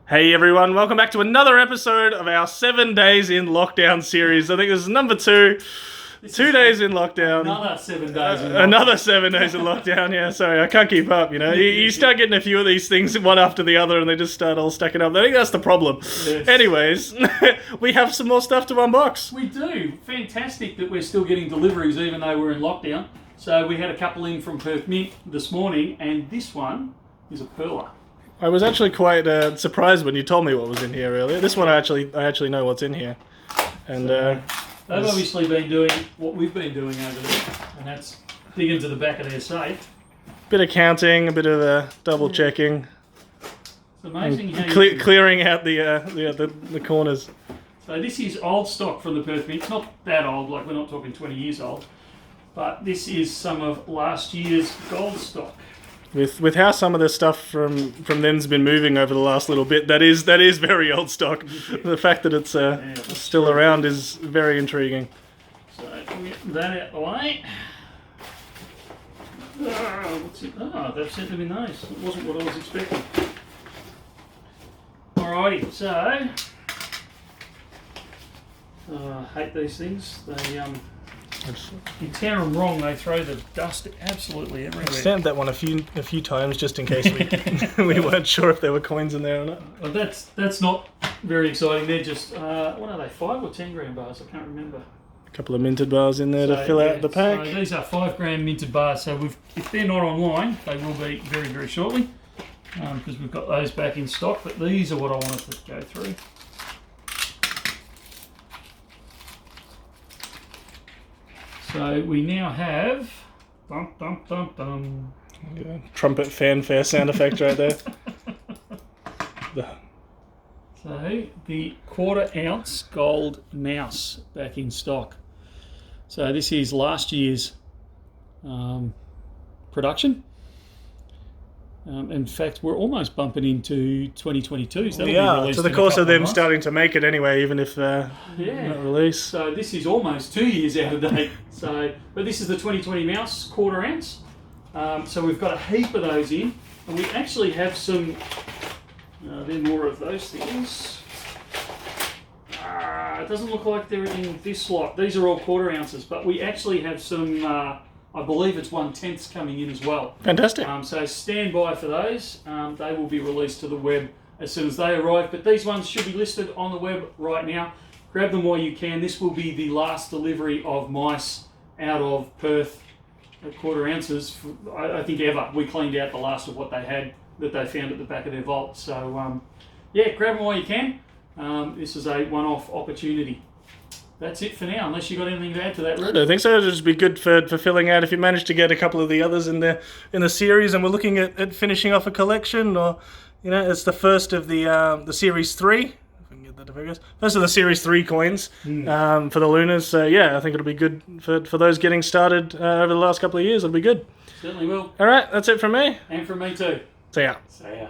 Hey everyone, welcome back to another episode of our 7 days in lockdown series. I think this is number 2. 2 days in lockdown. Another 7 days in lockdown. Another 7 days in lockdown, yeah. Sorry, I can't keep up, you know. You start getting a few of these things one after the other and they just start all stacking up. I think that's the problem. Yes. Anyways, we have some more stuff to unbox. We do. Fantastic that we're still getting deliveries even though we're in lockdown. So we had a couple in from Perth Mint this morning, and this one is a pearler. I was actually quite surprised when you told me what was in here earlier. This one I actually know what's in here. And they've obviously been doing what we've been doing over there, and that's dig into the back of their safe. Bit of counting, a bit of double checking. It's amazing how clearing out the corners. So this is old stock from the Perth Mint. It's not that old, like we're not talking 20 years old. But this is some of last year's gold stock. With how some of the stuff from then's been moving over the last little bit, that is very old stock. The fact that it's still around is very intriguing. So we'll get that out the way. What's it? They've sent them in those. It wasn't what I was expecting. Alrighty, so I hate these things. They you tear them wrong, they throw the dust absolutely everywhere. I stamped that one a few times just in case we weren't sure if there were coins in there or not. Well, that's not very exciting. They're just what are they? 5 or 10 gram bars? I can't remember. A couple of minted bars in there to fill out the pack. So these are 5 gram minted bars. So if they're not online, they will be very, very shortly because we've got those back in stock. But these are what I wanted to go through. So we now have dum dum dum dum. Yeah, trumpet fanfare sound effect right there. So the 1/4 ounce gold mouse back in stock. So this is last year's production. In fact, we're almost bumping into 2022. So to the course of them starting to make it anyway, even if not released. So this is almost 2 years out of date. But this is the 2020 mouse 1/4 ounce. So we've got a heap of those in, and we actually have some. There are more of those things. It doesn't look like they're in this lot. These are all 1/4 ounces, but we actually have some. I believe it's 1/10 coming in as well. Fantastic. So stand by for those. They will be released to the web as soon as they arrive. But these ones should be listed on the web right now. Grab them while you can. This will be the last delivery of mice out of Perth at 1/4 ounces, I think ever. We cleaned out the last of what they had that they found at the back of their vault. So, grab them while you can. This is a one-off opportunity. That's it for now, unless you've got anything to add to that, Ruth. I don't think so. It'll just be good for filling out if you manage to get a couple of the others in the series, and we're looking at finishing off a collection, or it's the first of the series 3. If we can get that to focus. First of the series 3 coins for the Lunas. So I think it'll be good for those getting started over the last couple of years. It'll be good. Certainly will. All right, that's it from me. And from me too. See ya. See ya.